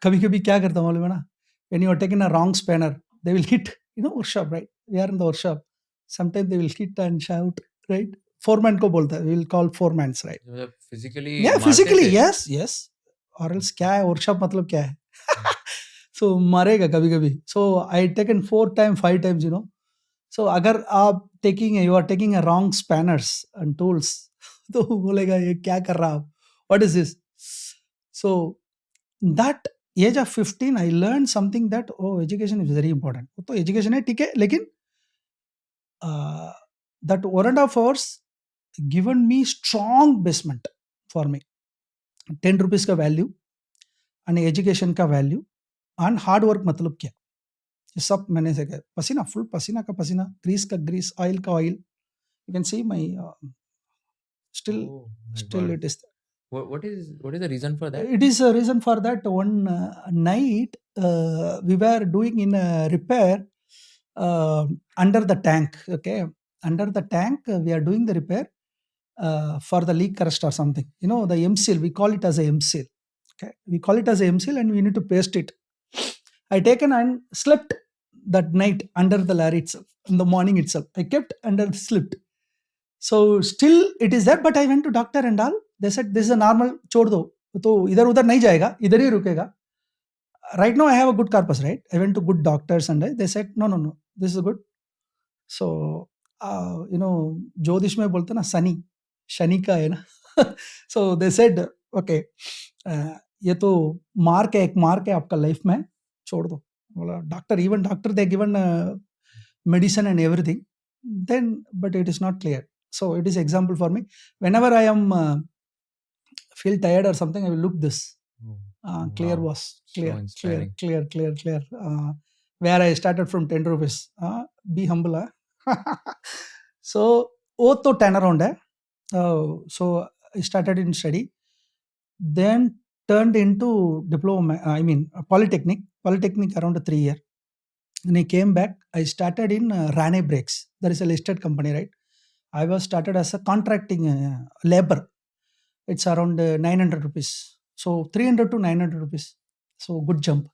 कभी कभी क्या करता हूँ मालूम है ना, when you are taking a wrong spanner, they will hit, workshop, right? We are in the workshop, sometimes they will hit and shout, right? Foreman को बोलता है, we will call foremans, right? मतलब physically Yeah, मारते physically, थे? yes, or else क्या है workshop, मतलब क्या है? So मारेगा कभी कभी. So I taken 4 times 5 times, So अगर आप you are taking a wrong spanners and tools, तो बोलेगा ये क्या कर रहा आप? What is this? So that age of 15 I learned something that education is very important. तो education है ठीक है, लेकिन that 1.5 hours given me strong basement for me. 10 rupees का वैल्यू and education का वैल्यू and hard work मतलब क्या, ये सब मैंने से किया. पसीना, फुल पसीना का पसीना, ग्रीस का ग्रीस, ऑयल का oil. You can see my still Oh my still God. it is. What is the reason for that? It is a reason for that. One night we were doing in a repair under the tank. Okay, under the tank we are doing the repair for the leak arrest or something. The M-seal, we call it as a M-seal. Okay, we call it as a M-seal and we need to paste it. I taken and slept that night under the larry itself. In the morning itself, I kept under the slept. So still it is there, but I went to doctor and all. They said this is a normal, छोड़ दो, तो इधर उधर नहीं जाएगा, इधर ही रुकेगा. Right now I have a good corpus, right? I went to good doctors and they said no, this is good. So ज्योतिष में बोलते ना शनि का है ना. So they said okay, ये तो मार्क है, एक मार्क है आपका लाइफ में, छोड़ दो. बोला doctor they given medicine and everything, then but it is not clear. So it is example for me. Whenever I am feel tired or something, I will look this. Clear Wow. was So clear. inspiring. Where I started from 10 rupees. Be humble. So वो तो turnaround है. So I started in study, then turned into diploma. I mean polytechnic around 3 years. When I came back, I started in Rane Brakes. There is a listed company, right? I was started as a contracting labor. It's around 900 rupees. So 300 to 900 rupees. So good jump.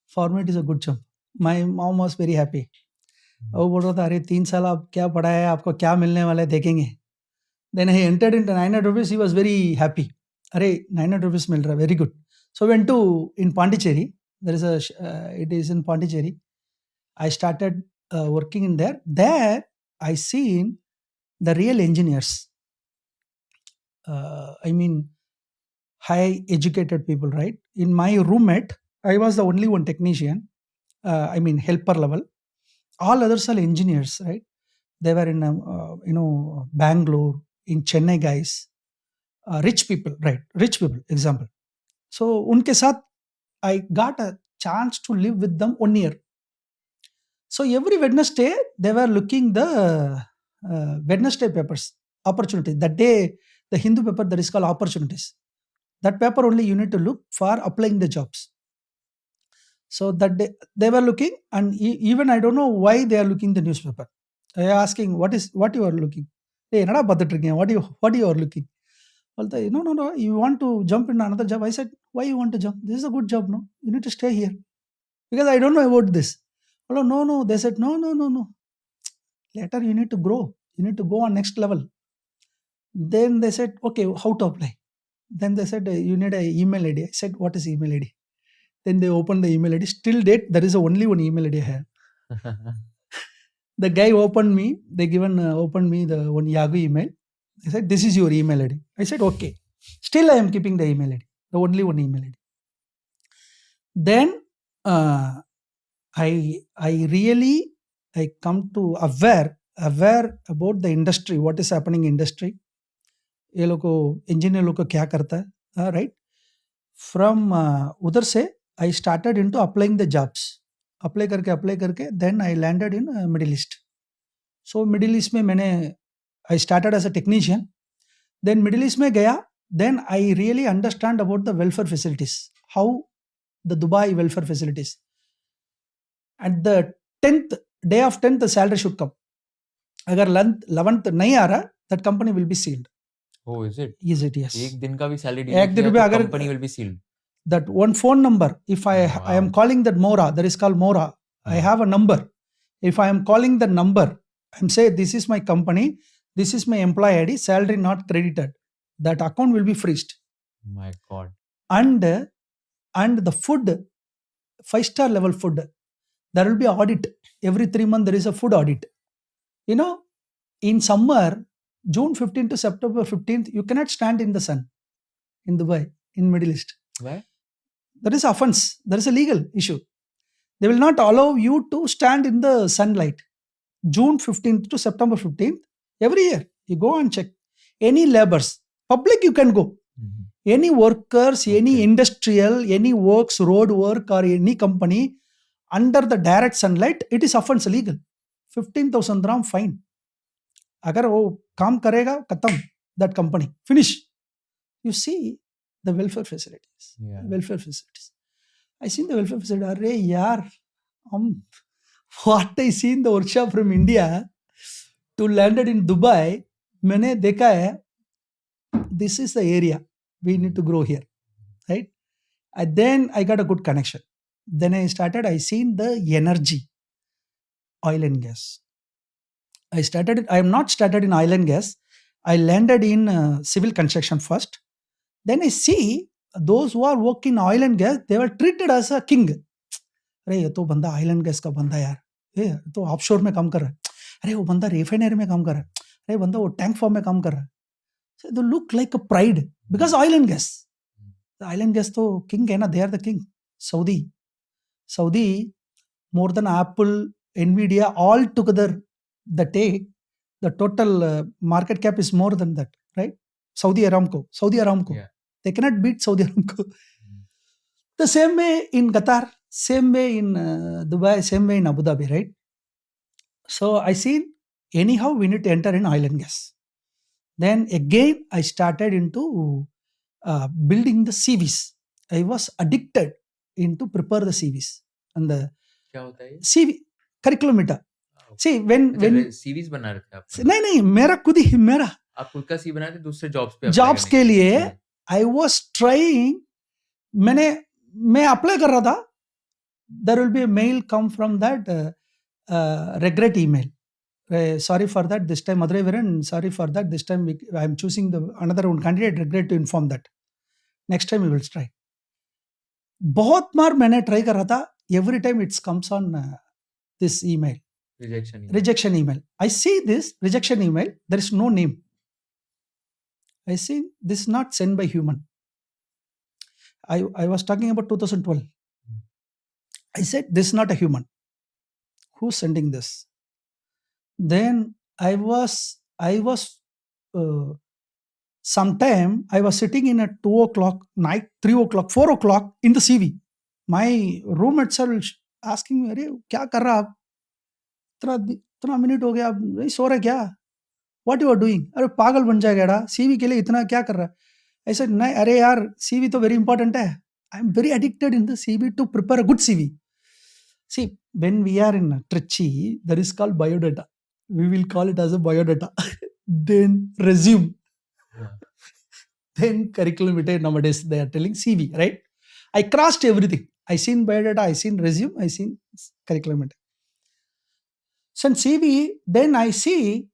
For me, it is a good jump. My mom was very happy. वो बोल रहा था, अरे 3 साल आप क्या पढ़ा है, आपको क्या मिलने वाला है देखेंगे. Then he entered into 900 rupees. He was very happy. अरे 900 rupees मिल रहा है, very good. So went to in Pondicherry. There is it is in Pondicherry. I started working in there. There I seen the real engineers. I mean, high educated people, right? In my roommate, I was the only one technician. I mean, helper level. All others are engineers, right? They were in, Bangalore, in Chennai guys, rich people, right? Rich people, example. So, unke saath, I got a chance to live with them 1 year. So every Wednesday, they were looking the Wednesday papers, opportunity. That day, the Hindu paper that is called opportunities. That paper only you need to look for applying the jobs. So that they were looking, and even I don't know why they are looking the newspaper. They are asking what you are looking. Hey, what you are looking? Well, no, you want to jump in another job. I said, why you want to jump? This is a good job, no? You need to stay here. Because I don't know about this. Well, no. They said, no. Later you need to grow. You need to go on next level. Then they said, okay, how to apply? Then they said, you need an email ID. I said, what is email ID? Then they opened the email ID. Still date, there is only one email ID I have. The guy opened me. They opened me the one Yahoo email. They said, this is your email ID. I said, okay. Still I am keeping the email ID. The only one email ID. Then I come to aware about the industry, what is happening in industry. ये लोग को engineer लोग को क्या करता है, right? From उधर से I started into applying the jobs. apply करके then I landed in Middle East. So Middle East में मैंने I started as a technician. Then Middle East में गया. Then I really understand about the welfare facilities. How the Dubai welfare facilities. At the 10th day of 10th, the salary should come. अगर 11th नहीं आ रहा, that company will be sealed. Oh, is it? Is it? Yes. एक दिन का भी salary एक दिन delay रुपए किया तो अगर company will be sealed. That one phone number, if I am Wow. calling that Mora, that is called Mora. I have a number. If I am calling the number, I'm saying this is my company, this is my employee ID, salary not credited. That account will be freezed. My God. And the food, 5-star level food, there will be audit. Every 3 months there is a food audit. You know, in summer, June 15th to September 15th, you cannot stand in the sun in Dubai, in Middle East. Why? That is offense. There is a legal issue. They will not allow you to stand in the sunlight. June 15th to September 15th, every year, you go and check. Any laborers, public you can go. Any workers, any industrial, any works, road work or any company under the direct sunlight, it is offense legal. 15,000 dirham fine. अगर वो काम करेगा खत्म, that company finish. You see the welfare facilities. Welfare facilities. I seen the welfare facility. Arre yaar, what I see in the workshop from India to landed in Dubai, मैंने देखा है, this is the area we need to grow here, right? And then I got a good connection. Then I seen the energy, oil and gas. I am not started in oil and gas. I landed in civil construction first. Then I see those who are working in oil and gas, they were treated as a king. अरे ये तो बंदा oil and gas का बंदा यार, ये तो offshore में काम कर रहा है, अरे वो बंदा रिफाइनरी में काम कर रहा है, अरे बंदा वो टैंक फॉर्म में काम कर रहा है. So they look like a pride because oil and gas. The oil and gas तो king है ना, they are the king. Saudi more than Apple, Nvidia all together, the total market cap is more than that, right? Saudi Aramco. Yeah. They cannot beat Saudi Aramco. The same way in Qatar, same way in Dubai, same way in Abu Dhabi, right? So I seen anyhow we need to enter in oil and gas. Then again I started into building the CVs. I was addicted into prepare the CVs. And the CV curriculum meter. See when CVs बना रखे आपने? नहीं मेरा खुद ही मेरा आप खुद का CV बनाए थे दूसरे जॉब्स के लिए. I was trying. मैं अप्लाई कर रहा था. There will be a mail come from that regret email. Sorry for that. This time Madurai Viren. Sorry for that. This time I am choosing another one candidate. Regret to inform that. Next time we will try. बहुत बार मैंने try कर रहा था. Every time it comes on this email. Rejection email. I see this rejection email. There is no name. I see this is not sent by human. I was talking about 2012. I said this is not a human. Who's sending this? Then I was sometime I was sitting in at 2 o'clock night, 3 o'clock, 4 o'clock in the CV. My roommate sir asking me, अरे क्या कर रहा आप? इतना minute हो गया, नहीं सो रहे क्या? What you are doing? अरे पागल बन जाएगा, CV के लिए इतना क्या कर रहा है? I said नहीं, अरे यार CV तो very important है. I am very addicted in the CV to prepare a good CV. See, when we are in Trichy, that is called biodata. We will call it as a biodata. Then resume. Then curriculum vitae nowadays they are telling CV, right? I crossed everything. I seen biodata, I seen resume, I seen curriculum vitae. So in CV, then I see,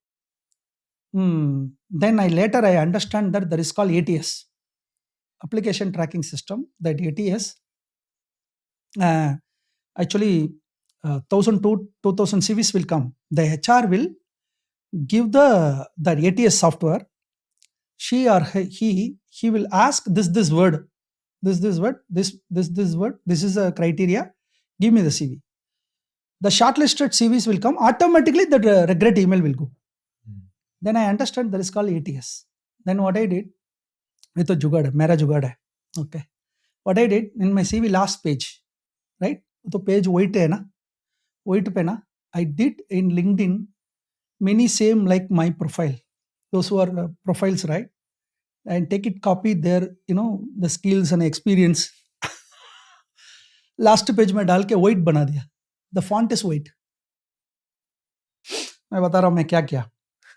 then I understand that there is called ATS, application tracking system. That ATS, actually 1,000 to 2,000 CVs will come. The HR will give the ATS software. She or he will ask this word, this word, this word, this is a criteria, give me the CV. The shortlisted CVs will come, automatically the regret email will go. Then I understand that is called ATS. Then what I did, ये तो जुगाड़ है, मेरा जुगाड़ है. Okay. What I did in my CV last page, right? तो page white है ना, white पे ना, I did in LinkedIn many same like my profile. Those who are profiles, right? And take it, copy their, the skills and experience. Last page में डाल के white बना दिया. The font is white. मैं बता रहा हूँ मैं क्या किया.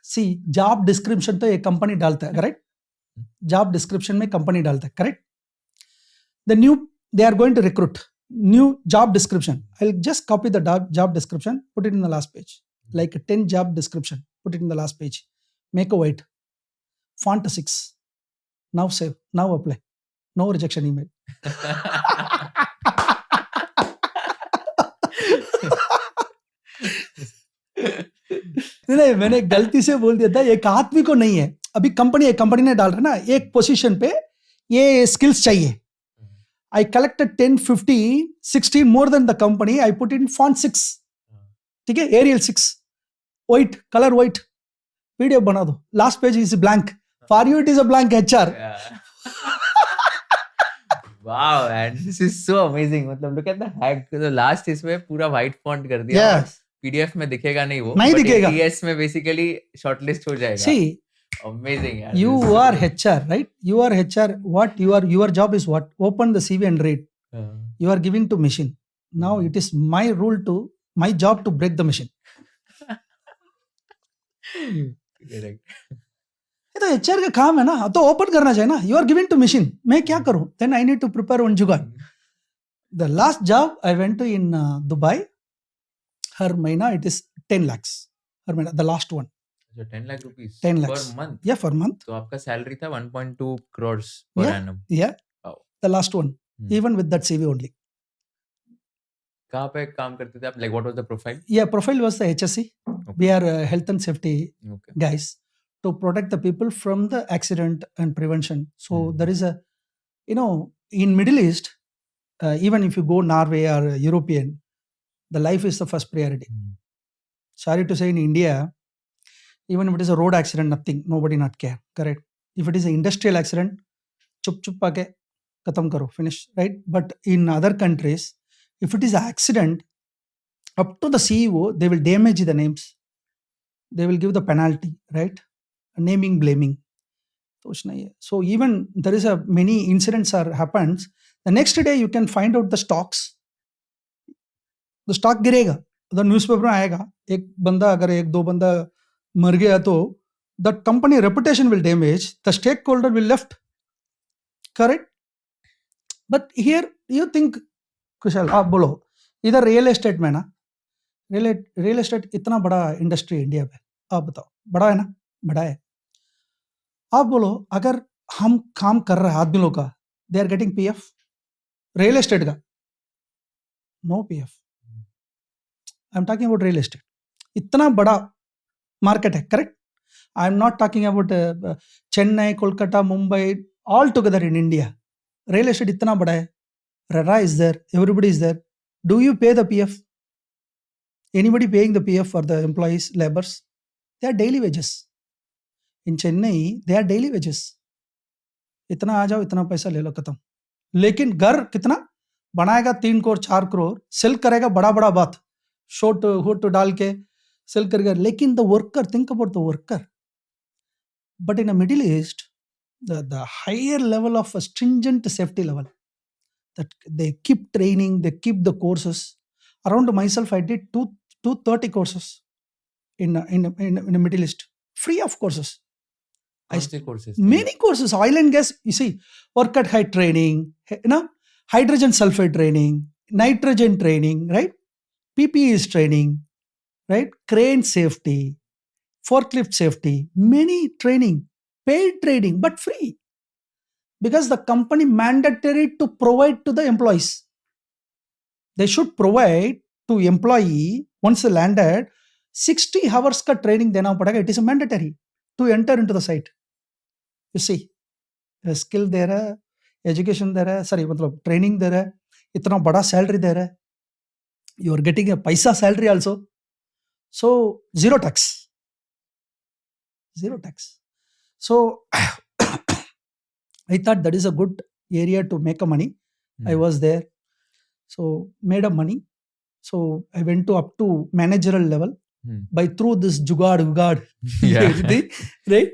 See, job description तो एक कंपनी डालता है, correct? Job description में कंपनी डालता है, correct? they are going to recruit new job description. I'll just copy the job description, put it in the last page, like a 10 job description, put it in the last page, make a white, font 6. Now save, now apply, no rejection email. नहीं, मैंने गलती से बोल दिया था, एक आदमी को नहीं है, अभी कंपनी ने डाल रहा ना, एक पोजीशन पे ये स्किल्स चाहिए. I collected 10, 15, 16 more than the company. I put in font 6. ठीक है, Arial 6, white, color white. PDF बना दो. Last page is blank. For you it is a blank HR. Wow, man, this is so amazing. मतलब look at the hack. The last इसमें पूरा white font कर दिया. Yes. PDF में दिखेगा नहीं वो. नहीं दिखेगा. ATS में basically shortlist हो जाएगा. See, amazing. यार. You are HR, right? You are HR. What your job is what? Open the CV and read. You are giving to machine. Now it is my job to break the machine. Correct. ये तो HR का काम है ना, तो open करना चाहिए ना. You are giving to machine. मैं क्या करूं? Then I need to prepare one जुगाड़. The last job I went to in Dubai. Her महीना it is 10 lakhs. Her महीना, the last one. So 10 lakh rupees 10 lakhs per month. Yeah, for month. तो आपका salary था 1.2 crores per annum. Yeah. Wow. The last one. Even with that CV only. कहाँ पे काम करते थे आप? Like what was the profile? Yeah, profile was the HSC. Okay. We are health and safety Okay. guys to protect the people from the accident and prevention. So there is a, in Middle East, even if you go Norway or European, the life is the first priority. Sorry to say, in India, even if it is a road accident, nothing, nobody not care. Correct. If it is an industrial accident, chup paake khatam karo, finish, right? But in other countries, if it is an accident, up to the CEO, they will damage the names. They will give the penalty, right? Naming, blaming. So even there is many incidents happens. The next day you can find out the stocks. The stock गिरेगा. The newspaper में आएगा. एक बंदा अगर एक दो बंदा मर गया तो the company reputation will damage. The stakeholder will left. Correct? But here you think, कुशल आप बोलो, इधर रियल एस्टेट में ना, रियल एस्टेट इतना बड़ा इंडस्ट्री इंडिया में, आप बताओ, बड़ा है ना? बड़ा है. आप बोलो, अगर हम काम कर रहे हैं आदमी लोग का, they are getting PF. Real estate का no PF. I am talking about real estate. इतना बड़ा मार्केट है. Correct. I am not talking about Chennai, Kolkata, Mumbai, all together in India. Real estate इतना बड़ा है. RERA is there, everybody is there. Do you pay the PF? Anybody paying the PF for the employees, laborers? They are daily wages. In Chennai, they are daily wages. इतना आ जाओ, इतना पैसा ले लो, खत्म. लेकिन घर कितना बनाएगा? 3 करोड़ 4 करोड़ सेल करेगा, बड़ा बड़ा बात, शॉर्ट हुट डाल के सेल करेगा. लेकिन the worker, think about the worker. But in a Middle East, the higher level of a stringent safety level, that they keep training, they keep the courses. Around myself, I did 230 courses in a Middle East, free of courses. courses? Many courses. Oil and gas, you see, work at height training, hydrogen sulfide training, nitrogen training, right? PPEs training, right? Crane safety, forklift safety, many training, paid training, but free. Because the company mandatory to provide to the employees. They should provide to employee, once they landed, 60 hours का training देना पड़ेगा. It is mandatory to enter into the site. You see, skill दे रहा है, education दे रहा है, sorry, मतलब training दे रहा है, इतना बड़ा salary दे रहा है. You are getting a paisa salary also. So, zero tax. Zero tax. So, I thought that is a good area to make a money. I was there. So made a money. So I went to up to managerial level by through this jugaad, Yeah. right?